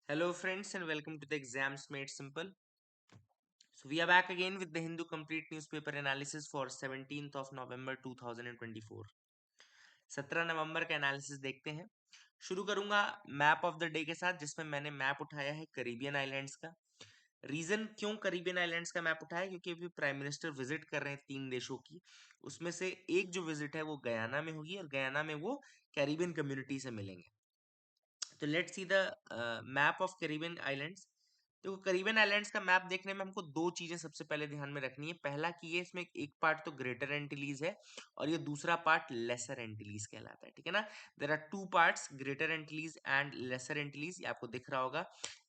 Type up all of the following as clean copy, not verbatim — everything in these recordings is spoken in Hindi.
Hello friends and welcome to the Exams Made Simple. So we are back again with the Hindu Complete Newspaper Analysis for 17th of November 2024. 17 नवंबर का एनालिसिस देखते हैं। शुरू करूंगा मैप ऑफ द डे के साथ, जिसमें मैंने मैप उठाया है करीबियन आइलैंड्स का। रीजन क्यों करीबियन आइलैंड्स का मैप उठाया, क्योंकि अभी प्राइम मिनिस्टर विजिट कर रहे हैं 3 देशों की। उसमें से एक जो विजिट है वो गयाना में होगी और गयाना में वो कैरिबियन कम्युनिटी से मिलेंगे। तो let's see the map of Caribbean islands. देखो, करीबियन आइलैंड्स का मैप देखने में हमको दो चीजें सबसे पहले ध्यान में रखनी है। पहला कि ये इसमें एक पार्ट तो ग्रेटर एंटिलीज है और ये दूसरा पार्ट लेसर एंटिलीज कहलाता है, ठीक है ना। There are two parts, Greater Antilles and Lesser Antilles, ये आपको दिख रहा होगा।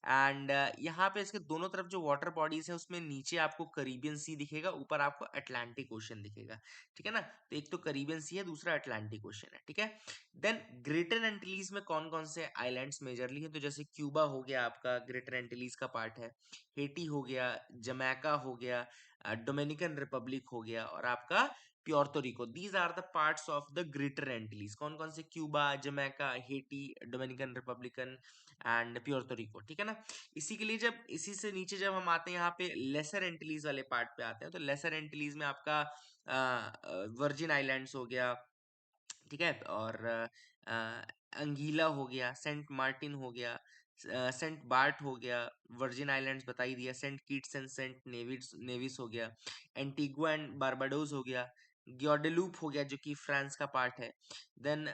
एंड यहाँ पे इसके दोनों तरफ जो वाटर बॉडीज है उसमें नीचे आपको करीबियन सी दिखेगा, ऊपर आपको अटलांटिक ओशन दिखेगा, ठीक है ना। तो एक तो करीबियन सी है, दूसरा अटलांटिक ओशन है, ठीक है। देन ग्रेटर एंटिलीज में कौन कौन से आइलैंड्स मेजरली हैं, तो जैसे क्यूबा हो गया आपका ग्रेटर एंटिलीज का पार्ट है, हेटी हो गया, जमैका हो गया, डोमिनिकन रिपब्लिक हो गया और आपका Puerto Rico. These are the parts of the Greater Antilles. कौन कौन से? Cuba, Jamaica, Haiti, Dominican Republican and Puerto Rico, ठीक है ना। इसी के लिए जब इसी से नीचे जब हम आते हैं यहाँ पे लेसर एंटिलीज वाले पार्ट पे आते हैं, तो लेसर एंटिलीज में आपका वर्जिन आइलैंड्स हो गया, ठीक है, और अंगीला हो गया, सेंट मार्टिन हो गया, सेंट बार्ट हो गया, वर्जिन आइलैंड्स बता ही दिया, Saint Kitts and Saint Nevis Nevis हो गया, एंटीगुआ एंड बारबाडोस हो गया, ग्योडेलूप हो गया जो कि फ्रांस का पार्ट है, देन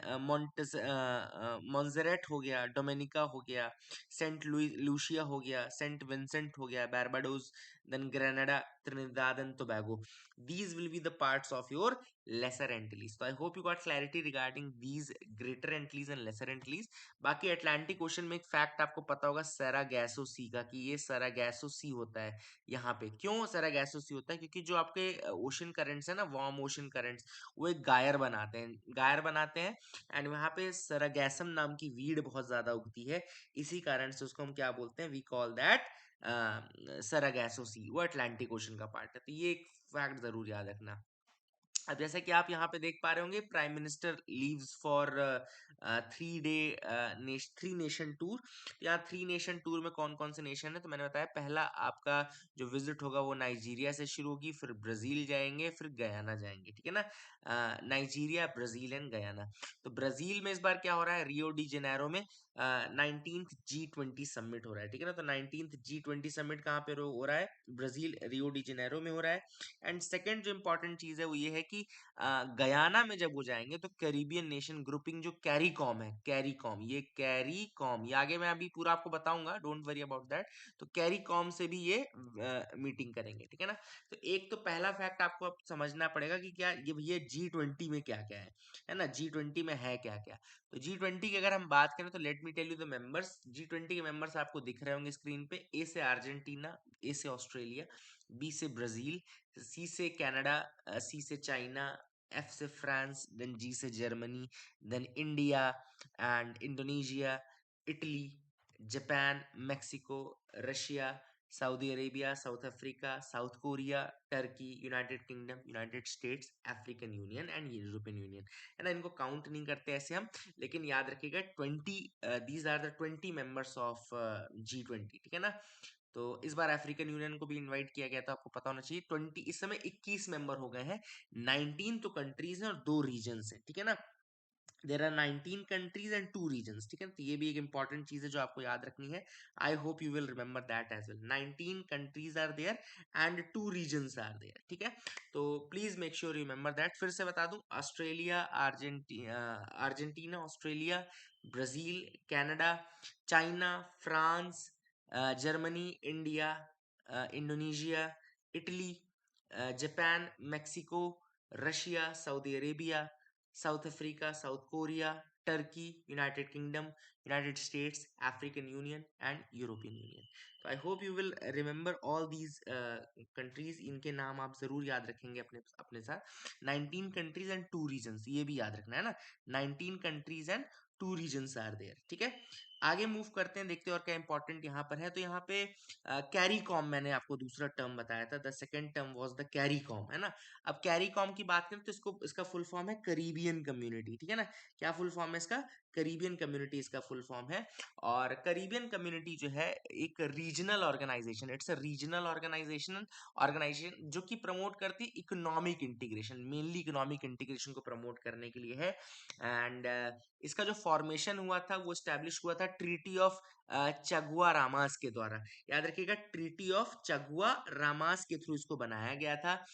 मॉन्जेरेट हो गया, डोमिनिका हो गया, सेंट लूसिया हो गया, सेंट विंसेंट हो गया, Barbados, then Grenada, Trinidad and Tobago. These will be the parts of your lesser Antilles. So I hope you got clarity regarding these greater Antilles and lesser Antilles. बाकी अटलांटिक ओशन में एक फैक्ट आपको पता होगा सरागैसो सी का, कि ये सरागैसो सी होता है यहाँ पे। क्यों सरागैसो सी होता है? क्योंकि जो आपके ओशन करंट्स है ना, वार्म ओशन करंट्स, वो एक गायर बनाते हैं एंड वहाँ पे सरागैसम नाम की वीड बहुत ज्यादा उगती है। इसी कारण से उसको हम क्या बोलते हैं? वी कॉल दैट सरागैसो सी। वो अटलांटिक ओशन का पार्ट है, तो ये एक फैक्ट जरूर याद रखना। अब जैसा कि आप यहाँ पे देख पा रहे होंगे, prime minister leaves for 3 nation tour. यहाँ 3 नेशन टूर में कौन कौन से नेशन है, तो मैंने बताया पहला आपका जो विजिट होगा वो नाइजीरिया से शुरू होगी, फिर ब्राजील जाएंगे, फिर गयाना जाएंगे, ठीक है ना। Nigeria, Brazil and Guyana. तो ब्राजील में इस बार क्या हो रहा है? रियो डी जेनेरो में 19th G20 समिट हो रहा है, ठीक है ना। तो 19th G20 समिट कहाँ पे हो रहा है? ब्राजील, रियो डी जेनेरो में हो रहा है। एंड सेकंड जो इंपॉर्टेंट चीज है वो ये है कि गयाना में जब वो जाएंगे तो कैरिबियन नेशन ग्रुपिंग जो कैरीकॉम है, कैरीकॉम, ये आगे मैं अभी पूरा आपको बताऊंगा, डोंट वरी अबाउट दैट। तो कैरीकॉम से भी ये मीटिंग करेंगे, ठीक है ना। तो एक तो पहला फैक्ट आपको अब समझना पड़ेगा कि क्या ये भैया G20 में क्या क्या है ना, G20 में है क्या क्या। तो G20 की अगर हम बात करें तो let me tell you the members. G20 के मेंबर्स आपको दिख रहे होंगे स्क्रीन पे। ए से अर्जेंटीना, ए से ऑस्ट्रेलिया, बी से ब्राजील, सी से कनाडा, सी से चाइना, एफ से फ्रांस, देन जी से Germany, then India and Indonesia, Italy, Japan, Mexico, Russia, Saudi Arabia, South Africa, South Korea, Turkey, United Kingdom, United States, African Union and European Union, है ना। इनको काउंट नहीं करते ऐसे हम, लेकिन याद रखिएगा 20, these are the 20 members of G20, ठीक है ना। तो इस बार अफ्रीकन यूनियन को भी इनवाइट किया गया था, आपको पता होना चाहिए। 20, इस समय 21 मेंबर हो गए हैं। 19 तो कंट्रीज हैं और 2 रीजन्स हैं, ठीक है ना। There are 19 countries and 2 regions, ठीक है। तो ये भी एक इंपॉर्टेंट चीज है जो आपको याद रखनी है। I hope you will remember that as well. 19 countries are there and 2 regions are there, ठीक है। तो please make sure remember that. फिर से बता दूं, Australia, Argentina, Australia, Brazil, Canada, China, France, Germany, India, Indonesia, Italy, Japan, Mexico, Russia, Saudi Arabia, South Africa, South Korea, Turkey, United Kingdom, United States, African Union and European Union. तो I hope you will remember all these countries. इनके नाम आप जरूर याद रखेंगे अपने अपने साथ। 19 कंट्रीज एंड 2 रीजन्स, ये भी याद रखना है ना। 19 countries and 2 regions are there, ठीक है। आगे मूव करते हैं, देखते हैं और क्या इंपॉर्टेंट यहाँ पर है। तो यहाँ पे कैरी कॉम मैंने आपको दूसरा टर्म बताया था, the second term was the carry com, है ना। अब कैरी कॉम की बात करें तो इसको, इसका फुल फॉर्म है करीबियन कम्युनिटी, ठीक है ना। क्या फुल फॉर्म है इसका? करीबियन कम्युनिटी इसका फुल फॉर्म है। और करीबियन कम्युनिटी जो है एक regional organisation, it's a regional organisation जो कि प्रमोट करती economic integration, mainly economic integration को प्रमोट करने के लिए है। एंड इसका जो फॉर्मेशन हुआ था वो स्टैब्लिश हुआ था ट्रीटी ऑफ चगुआ रामास के द्वारा। याद रखिएगा, ट्रीटी ऑफ चगुआ रामास के थ्रू इसको बनाया गया था।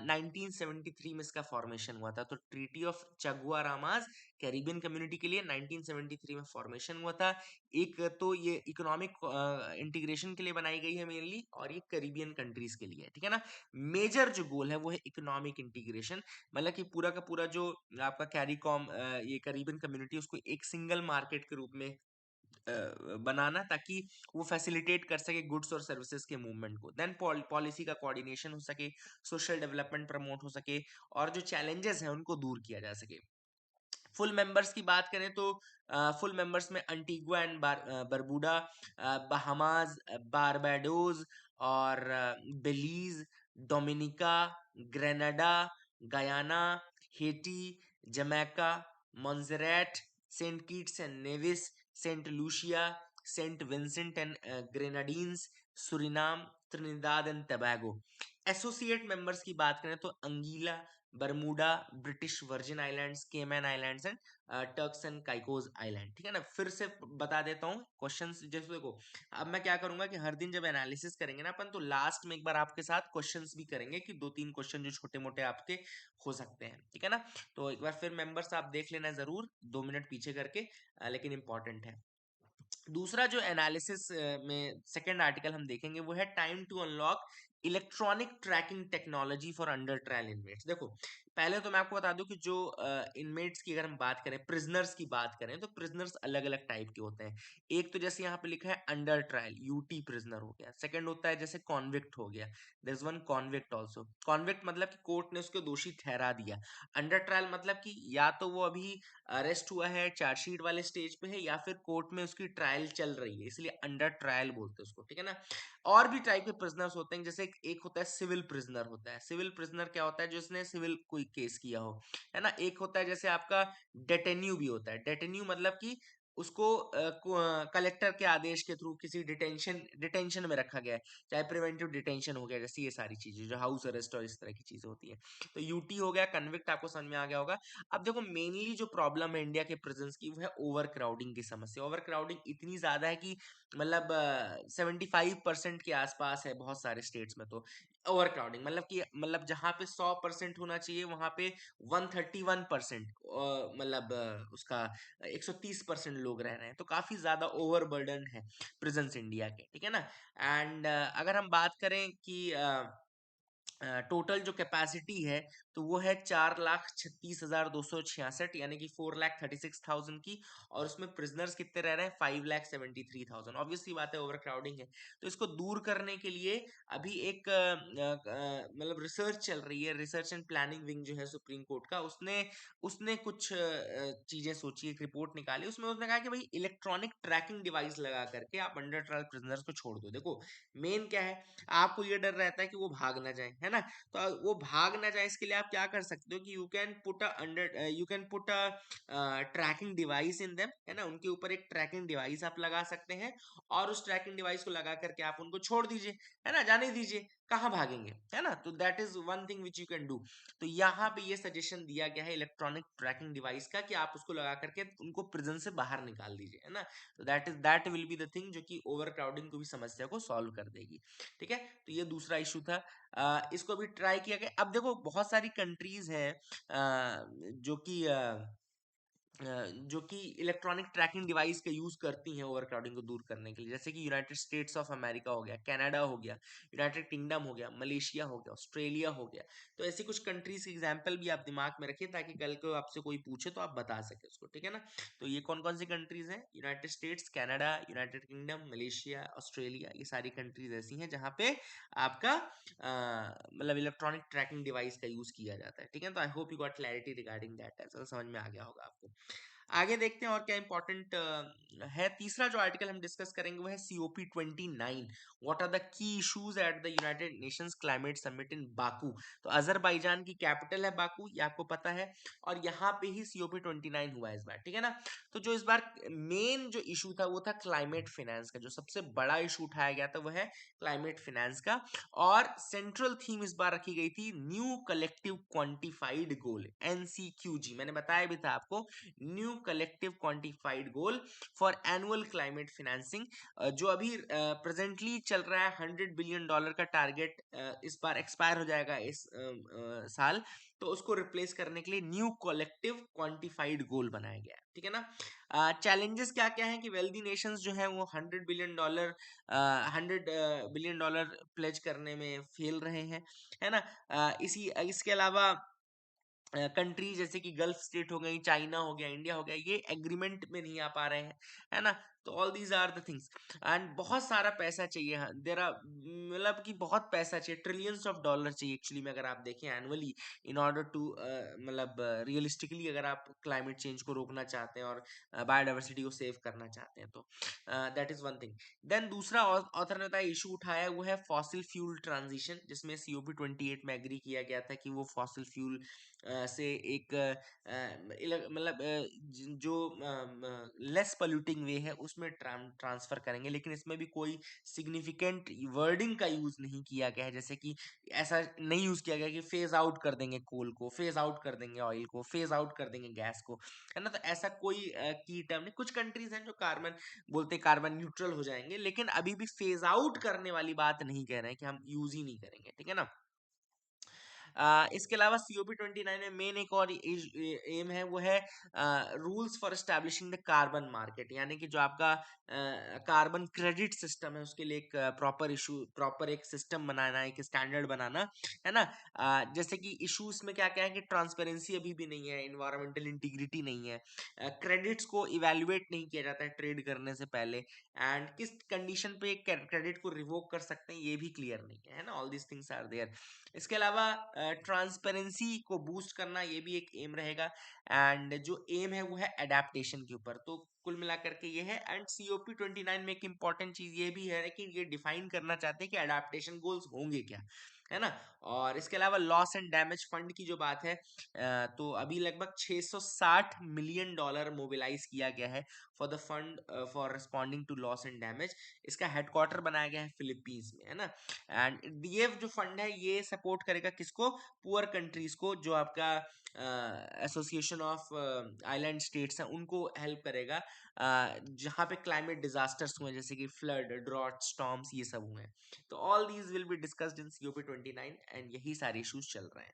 1973 में इसका फॉर्मेशन हुआ था। तो treaty of Chaguaramas Caribbean community के लिए 1973 में फॉर्मेशन हुआ था। एक तो ये इकोनॉमिक इंटीग्रेशन के लिए बनाई गई है मेनली, और ये कैरिबियन कंट्रीज के लिए है, ठीक है ना। मेजर जो गोल है वो है इकोनॉमिक इंटीग्रेशन, मतलब कि पूरा का पूरा जो आपका कैरीकॉम ये करीबन कम्युनिटी, उसको एक सिंगल मार्केट के रूप में बनाना, ताकि वो फैसिलिटेट कर सके गुड्स और सर्विसेज के मूवमेंट को। देन पॉलिसी का कोऑर्डिनेशन हो सके, सोशल डेवलपमेंट प्रमोट हो सके, और जो चैलेंजेस हैं उनको दूर किया जा सके। फुल मेंबर्स की बात करें तो फुल मेंबर्स में Antigua and Barbuda, Bahamas, Barbados और Belize, Dominica, Grenada, Guyana, Haiti, Jamaica, Montserrat, Saint Kitts and Nevis, Saint Lucia, Saint Vincent and Grenadines, Suriname, Trinidad and Tobago. Associate members की बात करें तो Anguilla, Bermuda, British Virgin Islands, Cayman Islands and Turks and Caicos Island, ठीक है ना। फिर से बता देता हूँ क्वेश्चंस, जैसे देखो, अब मैं क्या करूंगा कि हर दिन जब एनालिसिस करेंगे ना अपन, तो लास्ट में एक बार आपके साथ क्वेश्चंस भी करेंगे, कि 2-3 क्वेश्चन जो छोटे मोटे आपके हो सकते हैं, ठीक है ना। तो एक बार फिर मेंबर्स आप देख लेना जरूर 2 मिनट पीछे करके, लेकिन इंपॉर्टेंट है। दूसरा जो एनालिसिस में सेकंड आर्टिकल हम देखेंगे वो है time to unlock electronic tracking technology for under trial inmates. देखो, पहले तो मैं आपको बता दूं कि जो इनमेट्स की अगर हम बात करें, प्रिजनर्स की बात करें, तो प्रिजनर्स अलग अलग टाइप के होते हैं। एक तो जैसे यहाँ पे लिखा है अंडर ट्रायल, यूटी प्रिजनर हो गया। सेकंड होता है जैसे कॉन्विक्ट हो गया, there is one convict also. Convict मतलब कि कोर्ट ने उसको दोषी ठहरा दिया। अंडर ट्रायल मतलब कि या तो वो अभी अरेस्ट हुआ है, चार्जशीट वाले स्टेज पे है, या फिर कोर्ट में उसकी ट्रायल चल रही है, इसलिए अंडर ट्रायल बोलते हैं उसको, ठीक है ना। और भी टाइप के प्रिजनर्स होते हैं, जैसे एक होता है सिविल प्रिजनर होता है। सिविल प्रिजनर क्या होता है? जिसने सिविल कोई केस किया हो, है ना। एक होता है जैसे आपका डेटेन्यू भी होता है। डेटेन्यू मतलब कि उसको कलेक्टर के आदेश के थ्रू किसी डिटेंशन में रखा गया है, चाहे प्रिवेंटिव डिटेंशन हो गया, जैसे ये सारी चीजें जो हाउस अरेस्ट और इस तरह की चीजें होती है। तो यूटी हो गया, कन्विक्ट आपको समझ में आ गया होगा। अब देखो, मेनली जो प्रॉब्लम है इंडिया के प्रिजन्स की, वो है ओवर क्राउडिंग की समस्या। ओवर क्राउडिंग इतनी ज्यादा है कि मतलब 75% के आसपास है बहुत सारे स्टेट्स में। तो ओवर क्राउडिंग मतलब कि, मतलब जहाँ पे 100% होना चाहिए, वहां पे 131% मतलब उसका 130% लोग रह रहे हैं। तो काफी ज्यादा ओवर बर्डन है प्रिजन्स इंडिया के, ठीक है ना। एंड अगर हम बात करें कि टोटल जो कैपेसिटी है, तो वो है 4,36,266, यानी कि 4,36,000 की। और उसमें प्रिजनर्स कितने रह रहे हैं? 5,73,000। ऑब्वियसली बात है, ओवर क्राउडिंग है। तो इसको दूर करने के लिए अभी एक मतलब रिसर्च चल रही है। रिसर्च एंड प्लानिंग विंग जो है सुप्रीम कोर्ट का, उसने उसने कुछ चीजें सोची, एक रिपोर्ट निकाली। उसमें उसने कहा कि भाई इलेक्ट्रॉनिक ट्रैकिंग डिवाइस लगा करके आप अंडर ट्रायल प्रिजनर्स को छोड़ दो। देखो, मेन क्या है, आपको ये डर रहता है कि वो भाग ना जाए, है ना। तो वो भाग ना जाए, इसके लिए आप क्या कर सकते हो कि you can put a tracking device in them, है ना। उनके ऊपर एक ट्रैकिंग डिवाइस आप लगा सकते हैं, और उस ट्रैकिंग डिवाइस को लगा करके आप उनको छोड़ दीजिए, है ना, जाने दीजिए, कहाँ भागेंगे, है ना। तो that is one thing which you can do. तो यहाँ पे ये सजेशन दिया गया है इलेक्ट्रॉनिक ट्रैकिंग डिवाइस का, कि आप उसको लगा करके उनको प्रिजन से बाहर निकाल दीजिए, है ना। तो that will be the thing जो कि ओवर क्राउडिंग को भी समस्या को सॉल्व कर देगी, ठीक है। तो ये दूसरा इशू था, इसको भी ट्राई किया गया। अब देखो, बहुत सारी कंट्रीज हैं जो कि जो कि इलेक्ट्रॉनिक ट्रैकिंग डिवाइस का यूज करती हैं ओवर क्राउडिंग को दूर करने के लिए, जैसे कि यूनाइटेड स्टेट्स ऑफ अमेरिका हो गया, कनाडा हो गया, यूनाइटेड किंगडम हो गया, मलेशिया हो गया, ऑस्ट्रेलिया हो गया। तो ऐसी कुछ कंट्रीज की एग्जांपल भी आप दिमाग में रखिए, ताकि कल को आपसे कोई पूछे तो आप बता सके उसको, ठीक है ना। तो ये कौन कौन सी कंट्रीज हैं? United states, Canada, United kingdom, Malaysia, Australia, ये सारी कंट्रीज ऐसी हैं जहाँ पे आपका मतलब इलेक्ट्रॉनिक ट्रैकिंग डिवाइस का यूज किया जाता है, ठीक है। तो I hope you got clarity regarding that, ऐसा समझ में आ गया होगा आपको। आगे देखते हैं और क्या इंपॉर्टेंट है। तीसरा जो आर्टिकल हम डिस्कस करेंगे वो है COP29। What are the key issues at the United Nations climate summit in Baku. तो अजरबैजान की कैपिटल है बाकू, ये आपको पता है, और यहाँ पे ही COP29 हुआ है इस बार, ठीक है ना। तो जो इस बार मेन जो इशू था वो था क्लाइमेट फाइनेंस का। जो सबसे बड़ा इशू उठाया गया था वो है क्लाइमेट फाइनेंस का, और सेंट्रल थीम इस बार रखी गई थी न्यू कलेक्टिव क्वांटिफाइड गोल, NCQG। मैंने बताया भी था आपको, new collective quantified goal for annual climate financing. जो अभी प्रेजेंटली चल रहा है $100 बिलियन का टारगेट, इस बार एक्सपायर हो जाएगा इस साल। तो उसको रिप्लेस करने के लिए न्यू कलेक्टिव क्वांटिफाइड गोल बनाया गया है, ठीक है ना। चैलेंजेस क्या क्या है कि वेल्दी नेशंस जो है वो $100 बिलियन प्लेज करने में फेल रहे हैं, है ना। इसी इसके अलावा कंट्री जैसे कि गल्फ स्टेट हो गई, चाइना हो गया, इंडिया हो गया, ये एग्रीमेंट में नहीं आ पा रहे हैं, है ना। तो all these are the things, and बहुत सारा पैसा चाहिए। हाँ, देर आर, मतलब कि बहुत पैसा चाहिए, ट्रिलियंस ऑफ डॉलर चाहिए एक्चुअली में, अगर आप देखें एनुअली, इन ऑर्डर टू मतलब रियलिस्टिकली अगर आप क्लाइमेट चेंज को रोकना चाहते हैं और बायोडाइवर्सिटी को सेव करना चाहते हैं, तो that is one thing. Then दूसरा ऑथर ने बताया इशू उठाया वो है फॉसिल फ्यूल ट्रांजिशन, जिसमें COP28 में एग्री किया गया था कि वो फॉसिल फ्यूल से एक मतलब जो लेस पोल्यूटिंग वे है उसमें ट्रांसफर करेंगे, लेकिन इसमें भी कोई सिग्निफिकेंट वर्डिंग का यूज नहीं किया गया है। जैसे कि ऐसा नहीं यूज किया गया कि फेज आउट कर देंगे कोल को, फेज आउट कर देंगे ऑयल को, फेज आउट कर देंगे गैस को, है ना। तो ऐसा कोई की टर्म नहीं। कुछ कंट्रीज हैं जो कार्बन बोलते कार्बन न्यूट्रल हो जाएंगे, लेकिन अभी भी फेज आउट करने वाली बात नहीं कह रहे हैं कि हम यूज ही नहीं करेंगे, ठीक है ना। इसके अलावा COP29 में मेन एक और एम है वो है rules for establishing the carbon market, यानी कि जो आपका कार्बन क्रेडिट सिस्टम है उसके लिए एक प्रॉपर एक सिस्टम बनाना, एक स्टैंडर्ड बनाना, है ना। जैसे कि इश्यूज में क्या क्या है कि ट्रांसपेरेंसी अभी भी नहीं है, इन्वायरमेंटल इंटीग्रिटी नहीं है, क्रेडिट्स को इवेल्युएट नहीं किया जाता है ट्रेड करने से पहले, एंड किस कंडीशन पे क्रेडिट को रिवोक कर सकते हैं ये भी क्लियर नहीं है ना। All these things are there. इसके अलावा ट्रांसपेरेंसी को बूस्ट करना ये भी एक एम रहेगा, एंड जो एम है वो है एडेप्टेशन के ऊपर। तो कुल मिलाकर के ये है, एंड COP29 में एक इंपॉर्टेंट चीज ये भी है कि ये डिफाइन करना चाहते हैं कि एडेप्टेशन गोल्स होंगे क्या, है ना। और इसके अलावा लॉस एंड डैमेज फंड की जो बात है, तो अभी लगभग $660 मिलियन मोबिलाइज किया गया है for the fund for responding to loss and damage. इसका हेडक्वार्टर बनाया गया है फिलीपींस में, है ना। एंड ये जो फंड है ये सपोर्ट करेगा किसको, पुअर कंट्रीज को, जो आपका एसोसिएशन ऑफ आइलैंड स्टेट्स हैं उनको हेल्प करेगा, जहाँ पे क्लाइमेट डिजास्टर्स हुए जैसे कि फ्लड, ड्रॉट, स्टॉर्म्स, ये सब हुए हैं। तो all these will be discussed in COP29, and यही सारे इश्यूज चल रहे हैं।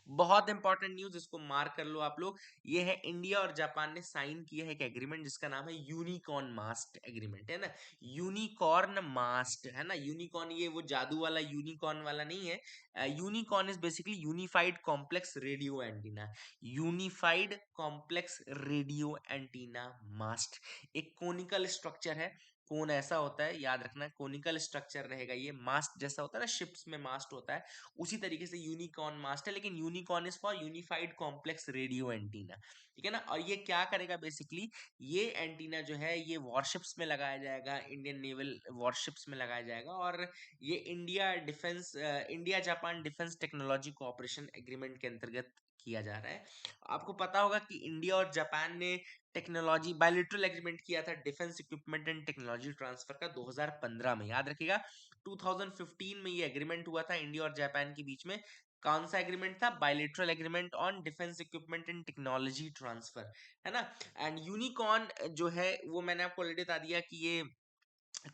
बहुत इंपॉर्टेंट न्यूज, इसको मार्क कर लो आप लोग, ये है इंडिया और जापान ने साइन किया है एक एग्रीमेंट जिसका नाम है यूनिकॉर्न मास्ट एग्रीमेंट, है ना। यूनिकॉर्न मास्ट, है ना। यूनिकॉर्न ये वो जादू वाला यूनिकॉर्न वाला नहीं है। Unicorn is basically unified complex radio antenna, unified complex radio antenna mast. एक कोनिकल स्ट्रक्चर है, कोन ऐसा होता है, याद रखना, कोनिकल स्ट्रक्चर रहेगा ये, मास्ट जैसा होता है ना, शिप्स में मास्ट होता है, उसी तरीके से यूनिकॉर्न मास्ट है, लेकिन unicorn is for unified complex radio antenna, ठीक है ना। और ये क्या करेगा बेसिकली, ये एंटीना जो है ये वॉरशिप्स में लगाया जाएगा, इंडियन नेवल वॉरशिप्स में लगाया जाएगा, और ये India Japan defence technology cooperation agreement के अंतर्गत किया जा रहा है। आपको पता होगा कि इंडिया और जापान ने टेक्नोलॉजी बायलिटरल एग्रीमेंट किया था defence equipment and technology transfer का 2015 में, याद रखिएगा। 2015 में ये एग्रीमेंट हुआ था इंडिया और जापान के बीच में। कौन सा एग्रीमेंट था, bilateral agreement on defence equipment and technology transfer, है ना। एंड यूनिकॉर्न जो है वो मैंने आपको ऑलरेडी बता दिया कि ये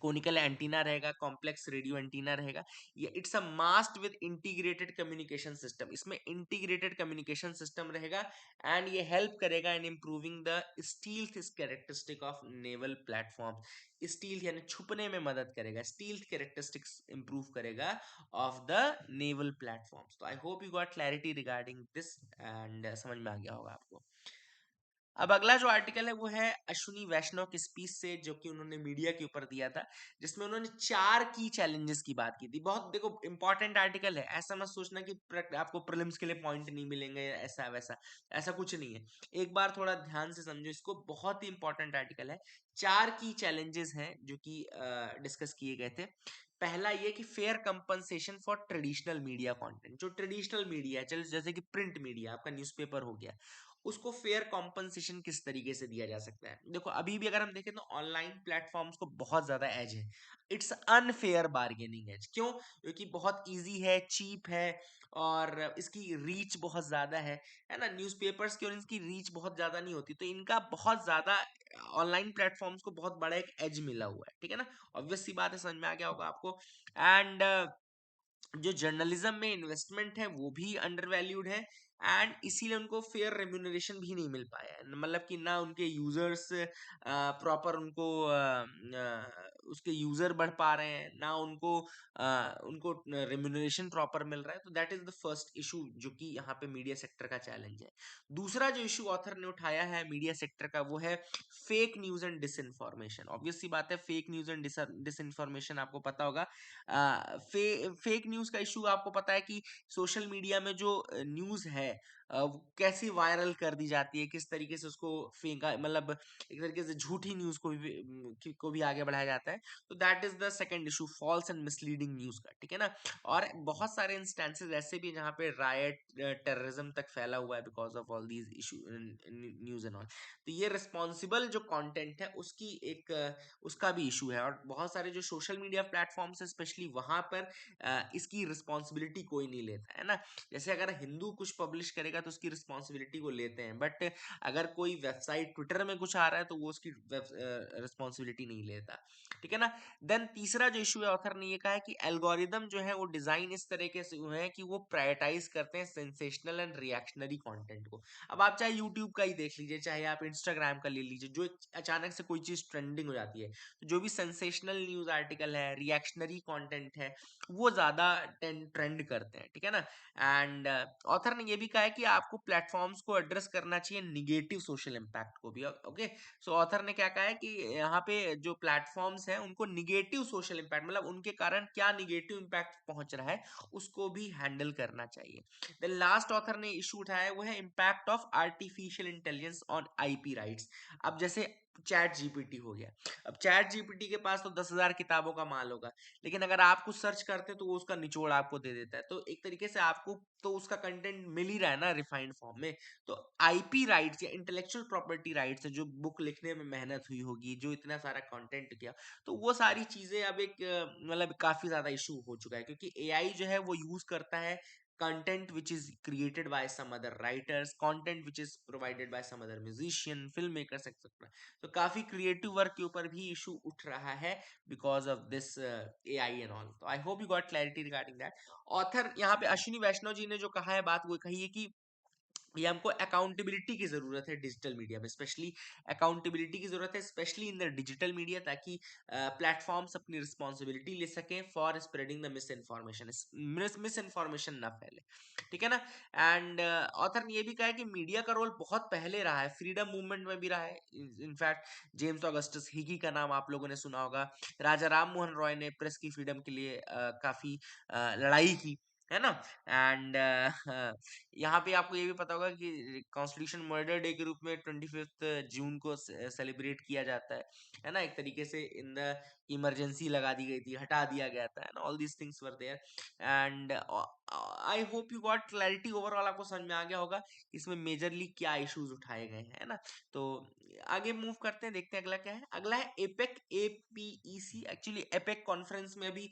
कोनिकल एंटीना रहेगा, कॉम्प्लेक्स रेडियो एंटीना रहेगा। ये it's a mast with integrated communication system, इसमें इंटीग्रेटेड कम्युनिकेशन सिस्टम रहेगा, एंड ये हेल्प करेगा in improving the stealth characteristic of naval platform. Stealth यानी छुपने में मदद करेगा, स्टील्थ कैरेक्टरिस्टिक्स इंप्रूव करेगा ऑफ द नेवल प्लेटफॉर्म्स। तो I hope you got clarity regarding this, and समझ में आ गया होगा आपको। अब अगला जो आर्टिकल है वो है अश्विनी वैष्णव की स्पीच से, जो कि उन्होंने मीडिया के ऊपर दिया था, जिसमें उन्होंने 4 की चैलेंजेस की बात की थी। बहुत देखो इंपॉर्टेंट आर्टिकल है, ऐसा मत सोचना कि आपको प्रीलिम्स के लिए पॉइंट नहीं मिलेंगे, ऐसा वैसा, ऐसा कुछ नहीं है। एक बार थोड़ा ध्यान से समझो इसको, बहुत ही इंपॉर्टेंट आर्टिकल है। 4 की चैलेंजेस हैं जो कि डिस्कस किए गए थे। पहला ये कि fair compensation for traditional media content, जो ट्रेडिशनल मीडिया है, चलो जैसे कि प्रिंट मीडिया, आपका न्यूज़पेपर हो गया, उसको फेयर कॉम्पनसेशन किस तरीके से दिया जा सकता है। देखो अभी भी अगर हम देखें तो ऑनलाइन प्लेटफॉर्म्स को बहुत ज्यादा एज है, इट्स अनफेयर बार्गेनिंग एज। क्यों? क्योंकि बहुत इजी है, चीप है, और इसकी रीच बहुत ज्यादा है ना। न्यूज़पेपर्स की और इनकी रीच बहुत ज्यादा नहीं होती, तो इनका बहुत ज्यादा ऑनलाइन प्लेटफॉर्म्स को बहुत बड़ा एक एज मिला हुआ है, ठीक है ना। ऑब्वियस सी बात है, समझ में आ गया होगा आपको। एंड जो जर्नलिज्म में इन्वेस्टमेंट है वो भी अंडर वैल्यूड है, एंड इसीलिए उनको फेयर रेम्यूनरेशन भी नहीं मिल पाया है। मतलब कि ना उनके यूजर्स प्रॉपर उनको उसके यूजर बढ़ पा रहे हैं, ना उनको रेम्यूनरेशन प्रॉपर मिल रहा है। तो that is the first issue जो कि यहाँ पे मीडिया सेक्टर का चैलेंज है। दूसरा जो इशू ऑथर ने उठाया है मीडिया सेक्टर का, वो है fake news and disinformation. Obvious सी बात है, फेक न्यूज एंड डिसइंफॉर्मेशन आपको पता होगा। फेक न्यूज का इशू आपको पता है कि सोशल मीडिया में जो न्यूज है वो कैसी वायरल कर दी जाती है, किस तरीके से उसको फेंका, मतलब एक तरीके से झूठी न्यूज को भी आगे बढ़ाया जाता है। तो that is the second issue, false and misleading news का, ठीक है ना। और बहुत सारे इंस्टेंसेस ऐसे भी जहाँ पे रायट टेररिज्म तक फैला हुआ है because of all these issue news and all. तो ये रिस्पॉन्सिबल जो कंटेंट है उसकी एक उसका भी इशू है। और बहुत सारे जो सोशल मीडिया प्लेटफॉर्म्स है स्पेशली, वहां पर इसकी रिस्पॉन्सिबिलिटी कोई नहीं लेता है ना। जैसे अगर हिंदू कुछ पब्लिश करेगा तो उसकी रिस्पॉन्सिबिलिटी को लेते हैं, बट अगर कोई वेबसाइट ट्विटर में कुछ आ रहा है तो वो उसकी रिस्पॉन्सिबिलिटी नहीं लेता, ठीक है ना। देन तीसरा जो इशू है, ऑथर ने ये कहा है कि एल्गोरिदम जो है वो डिजाइन इस तरीके से हुए हैं कि वो प्रायोरिटाइज करते हैं सेंसेशनल एंड रिएक्शनरी कंटेंट को। अब आप चाहे यूट्यूब का ही देख लीजिए, चाहे आप इंस्टाग्राम का ले लीजिए, जो अचानक से कोई चीज ट्रेंडिंग हो जाती है, तो जो भी सेंसेशनल न्यूज आर्टिकल है, रिएक्शनरी कंटेंट है, वो ज्यादा ट्रेंड करते हैं, ठीक है ना। एंड ऑथर ने ये भी कहा है कि आपको प्लेटफॉर्म्स को एड्रेस करना चाहिए निगेटिव सोशल इम्पैक्ट को भी। ओके, सो ऑथर ने क्या कहा है कि यहाँ पे जो प्लेटफॉर्म्स हैं उनको निगेटिव सोशल इम्पैक्ट, मतलब उनके कारण क्या निगेटिव इम्पैक्ट पहुंच रहा है, उसको भी हैंडल करना चाहिए। देन लास्ट ऑथर ने इशू उठाया है वो है impact of artificial intelligence on IP rights. अब जैसे चैट जीपीटी हो गया, अब चैट जीपीटी के पास तो 10,000 किताबों का माल होगा, लेकिन अगर आप कुछ सर्च करते हैं तो वो उसका निचोड़ आपको दे देता है। तो एक तरीके से आपको तो उसका कंटेंट मिल ही रहा है ना रिफाइंड फॉर्म में। तो आईपी राइट्स या इंटेलेक्चुअल प्रॉपर्टी राइट्स है, जो बुक लिखने में मेहनत हुई होगी, जो इतना सारा कंटेंट किया, तो वो सारी चीजें अब एक मतलब काफी ज्यादा इशू हो चुका है, क्योंकि एआई जो है वो यूज करता है content which is created by some other writers, content which is provided by some other musician, filmmakers, etc. तो काफी क्रिएटिव वर्क के ऊपर भी इशू उठ रहा है because of this AI and all. तो I hope you got clarity regarding that. Author यहाँ पे अश्विनी वैष्णव जी ने जो कहा है बात, वो कही है कि ये हमको अकाउंटेबिलिटी की जरूरत है डिजिटल मीडिया में, स्पेशली अकाउंटेबिलिटी की जरूरत है specially in the digital media, ताकि प्लेटफॉर्म्स अपनी रिस्पॉन्सिबिलिटी ले सकें for spreading the miss information, miss information ना फैले, ठीक है ना। एंड ऑथर ने ये भी कहा है कि मीडिया का रोल बहुत पहले रहा है, फ्रीडम मूवमेंट में भी रहा है। इनफैक्ट जेम्स ऑगस्टस हिगी का नाम आप लोगों ने सुना होगा। राजा राम मोहन रॉय ने प्रेस की फ्रीडम के लिए काफी लड़ाई की, है ना। एंड यहाँ पे आपको ये भी पता होगा कि कॉन्स्टिट्यूशन मर्डर डे के रूप में 25 जून को सेलिब्रेट किया जाता है ना। एक तरीके से इन द इमरजेंसी लगा दी गई थी, हटा दिया गया था, है ना। All these things were there. And I hope you got clarity, overall आपको समझ में आ गया होगा इसमें मेजरली क्या इश्यूज उठाए गए हैं, है ना। तो आगे मूव करते हैं, देखते हैं अगला क्या है। अगला है APEC, APEC. Actually APEC conference में अभी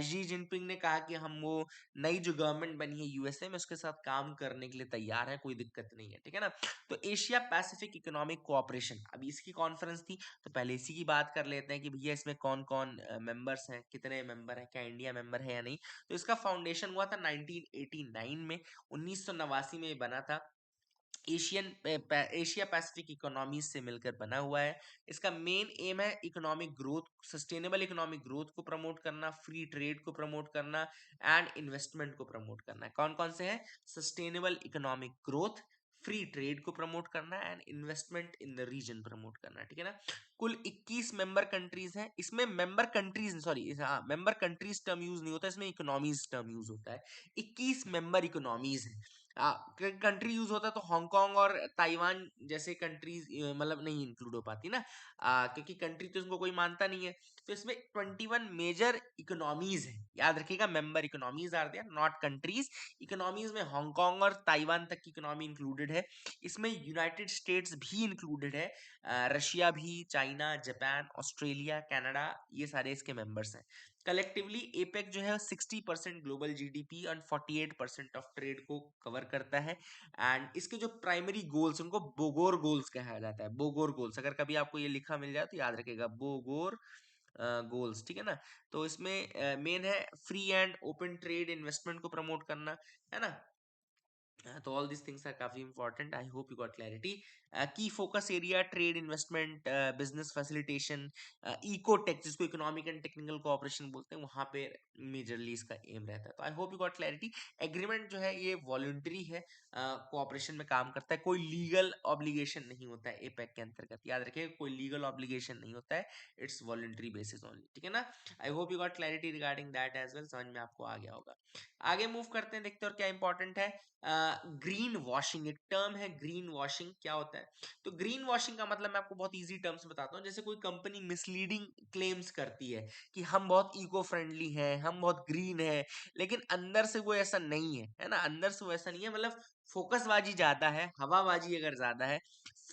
जी जिनपिंग ने कहा कि हम वो नई जो गवर्नमेंट बनी है यूएसए में, उसके साथ काम करने के लिए तैयार है, कोई दिक्कत नहीं है, ठीक है ना। तो एशिया पैसिफिक इकोनॉमिक कोऑपरेशन, अभी इसकी कॉन्फ्रेंस थी, तो पहले इसी की बात कर लेते हैं कि भैया इसमें कौन कौन मेंबर्स हैं, कितने मेंबर हैं, क्या इंडिया मेंबर है या नहीं। तो इसका फाउंडेशन हुआ था 1989 में, 1989 में ये बना था। एशिया पैसिफिक इकोनॉमीज से मिलकर बना हुआ है। इसका मेन एम है economic growth, sustainable economic growth को प्रमोट करना, फ्री ट्रेड को प्रमोट करना, एंड इन्वेस्टमेंट को प्रमोट करना। कौन कौन से हैं? Sustainable economic growth, free trade को प्रमोट करना and investment in the region promote करना, ठीक है ना। कुल 21 मेंबर कंट्रीज हैं, इसमें मेंबर कंट्रीज सॉरी हाँ मेंबर कंट्रीज टर्म यूज नहीं होता, इसमें इकोनॉमीज टर्म यूज होता है। 21 मेंबर इकोनॉमीज हैं। कंट्री यूज होता तो हांगकांग और ताइवान जैसे कंट्रीज मतलब नहीं इंक्लूड हो पाती ना, क्योंकि कंट्री तो इसको कोई मानता नहीं है। तो इसमें 21 मेजर इकोनॉमीज है, याद रखिएगा, member economies are there not countries. Economies में हांगकांग और ताइवान तक की इकोनॉमी इंक्लूडेड है, इसमें यूनाइटेड स्टेट्स भी इंक्लूडेड है, रशिया भी, चाइना, जापान, ऑस्ट्रेलिया, कनाडा, ये सारे इसके मेंबर्स हैं। कलेक्टिवली एपेक जो है 60% ग्लोबल जीडीपी और 48% ऑफ ट्रेड को कवर करता है। एंड इसके जो प्राइमरी गोल्स उनको बोगोर गोल्स कहा जाता है। बोगोर गोल्स, अगर कभी आपको ये लिखा मिल जाए तो याद रखिएगा, बोगोर गोल्स, ठीक है ना। तो इसमें मेन है free and open trade investment को प्रमोट करना, है ना। तो ऑल दिस थिंग्स आर काफी important, I hope you got clarity. Key focus area trade investment, business facilitation, eco tech जिसको इकोनॉमिक एंड टेक्निकल कोऑपरेशन बोलते हैं, वहां पे मेजरली इसका एम रहता है। तो I hope you got clarity. Agreement जो है ये वॉलंटरी है, कोऑपरेशन में काम करता है, कोई लीगल ऑब्लिगेशन नहीं होता है एपेक के अंतर्गत, याद रखिए कोई लीगल ऑब्लिगेशन नहीं होता है, इट्स वॉलंटरी बेसिस ओनली, ठीक है ना। I hope you got clarity regarding that as well, समझ में आपको आ गया होगा। आगे मूव करते हैं, देखते हैं और क्या इंपॉर्टेंट है। ग्रीन वॉशिंग, एक टर्म है ग्रीन वॉशिंग, क्या होता है। तो ग्रीन वॉशिंग का मतलब मैं आपको बहुत इजी टर्म्स बताता हूँ। जैसे कोई कंपनी मिसलीडिंग क्लेम्स करती है कि हम बहुत इको फ्रेंडली हैं, हम बहुत ग्रीन है, लेकिन अंदर से वो ऐसा नहीं है, है ना, अंदर से वो ऐसा नहीं है, मतलब फोकसबाजी ज्यादा है, हवाबाजी अगर ज्यादा है,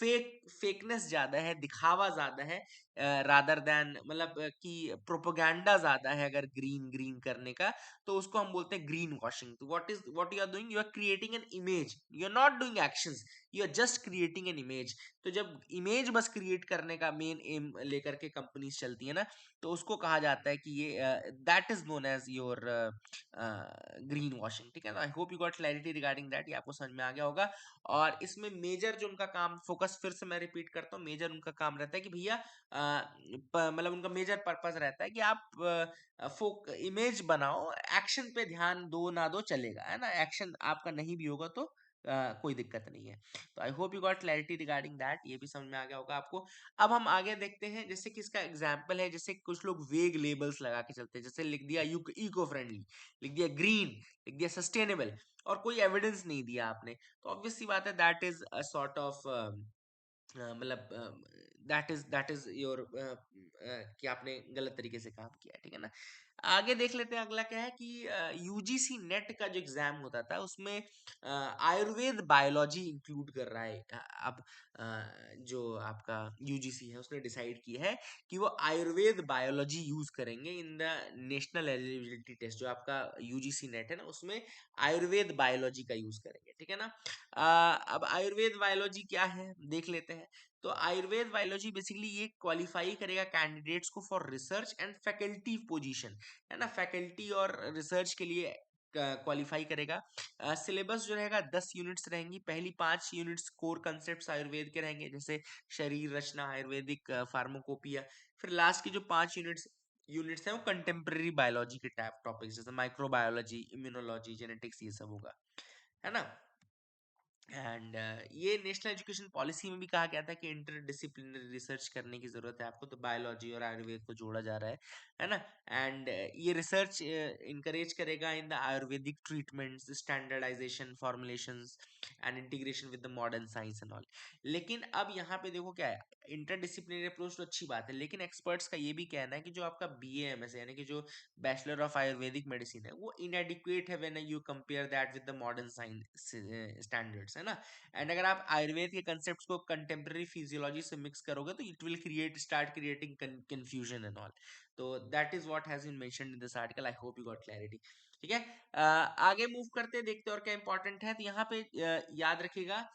फेकनेस ज्यादा है, दिखावा ज्यादा है, रादर देन मतलब कि प्रोपोगंडा ज्यादा है अगर ग्रीन ग्रीन करने का, तो उसको हम बोलते हैं ग्रीन वॉशिंग। तो what you are doing, you are creating an image, you are not doing actions, you are just creating an image. तो जब इमेज बस क्रिएट करने का मेन एम लेकर के कंपनीज चलती है ना, तो उसको कहा जाता है कि ये that is known as your green washing, ठीक है ना। I hope you got clarity regarding that, ये आपको समझ में आ गया होगा। और इसमें मेजर जो उनका काम, फोकस फिर से मैं रिपीट करता हूँ, मेजर उनका काम रहता है कि भैया मतलब उनका मेजर पर्पस रहता है कि आप फोक इमेज बनाओ, एक्शन पे ध्यान दो ना दो चलेगा, है ना, एक्शन आपका नहीं भी होगा तो कोई दिक्कत नहीं है। तो I hope you got clarity regarding that, ये भी समझ में आ गया होगा आपको। अब हम आगे देखते हैं, जैसे कि इसका एग्जांपल है, जैसे कुछ लोग वेग लेबल्स लगा के चलते हैं, जैसे लिख दिया इको फ्रेंडली, लिख दिया ग्रीन, लिख दिया सस्टेनेबल, और कोई एविडेंस नहीं दिया आपने, तो ऑब्वियस सी बात है that is a sort of मतलब दैट इज योर कि आपने गलत तरीके से काम किया है, ठीक है ना। आगे देख लेते हैं, अगला क्या है कि यूजीसी नेट का जो एग्जाम होता था उसमें आयुर्वेद बायोलॉजी इंक्लूड कर रहा है। अब जो आपका यूजीसी है उसने डिसाइड किया है कि वो आयुर्वेद बायोलॉजी यूज करेंगे in the national eligibility test. जो आपका यूजीसी नेट है ना, उसमें आयुर्वेद बायोलॉजी का यूज करेंगे, ठीक है ना। अब आयुर्वेद बायोलॉजी क्या है देख लेते हैं। तो आयुर्वेद बायोलॉजी बेसिकली ये क्वालिफाई करेगा कैंडिडेट्स को for research and faculty position, है ना, फैकल्टी और रिसर्च के लिए क्वालिफाई करेगा। सिलेबस जो रहेगा 10 यूनिट्स रहेंगी, पहली 5 यूनिट्स कोर कंसेप्ट आयुर्वेद के रहेंगे, जैसे शरीर रचना, आयुर्वेदिक फार्माकोपिया। फिर लास्ट की जो 5 यूनिट्स यूनिट्स हैं वो कंटेम्प्रेरी बायोलॉजी के टाइप टॉपिक्स, जैसे माइक्रोबायोलॉजी, इम्यूनोलॉजी, जेनेटिक्स, ये सब होगा, है ना। एंड ये नेशनल एजुकेशन पॉलिसी में भी कहा गया था कि इंटर डिसिप्लिनरी रिसर्च करने की जरूरत है आपको, तो बायोलॉजी और आयुर्वेद को जोड़ा जा रहा है ना। एंड ये रिसर्च इनकरेज करेगा in the Ayurvedic treatments, standardisation, formulations and integration with the modern science and all. लेकिन अब यहाँ पे देखो क्या है, इंटरडिसिप्लिनरी अप्रोच तो अच्छी बात है, लेकिन एक्सपर्ट्स का ये भी कहना है कि जो आपका BAMS यानी कि जो बैचलर ऑफ आयुर्वेदिक मेडिसिन है, वो इनएडिक्वेट है when you compare that with the modern science standards, है ना। एंड अगर आप आयुर्वेद के कंसेप्ट्स को कंटेम्प्रेरी फिजियोलॉजी से मिक्स करोगे तो it will start creating confusion and all. So that is what has been mentioned in this article, I hope you got clarity, ठीक है। आगे मूव करते हैं, देखते हैं और क्या इंपॉर्टेंट है। तो यहाँ पे याद रखिएगा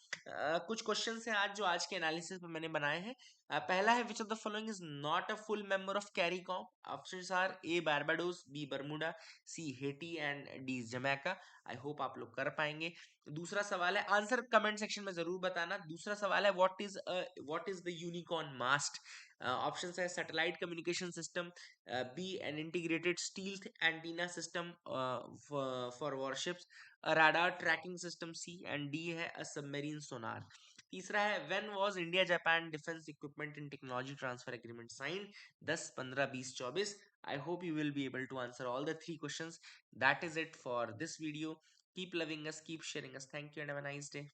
कुछ क्वेश्चन है आज जो आज के एनालिसिस में मैंने बनाए हैं। पहला है which of the following is not a full member of CARICOM. Options are A Barbados, B Bermuda, C Haiti and D Jamaica. I hope आप लोग कर पाएंगे। दूसरा सवाल है, आंसर कमेंट सेक्शन में जरूर बताना। दूसरा सवाल है, what is the unicorn mast. Option है satellite communication system, B an integrated stealth antenna system for warships, radar tracking system C, and D है अ सबमरीन सोनार। तीसरा है, when was India Japan defence equipment and technology transfer agreement signed. 10, 15, 20, 24। I hope you will be able to answer all the three questions. That is it for this video. Keep loving us, keep sharing us. Thank you and have a nice day.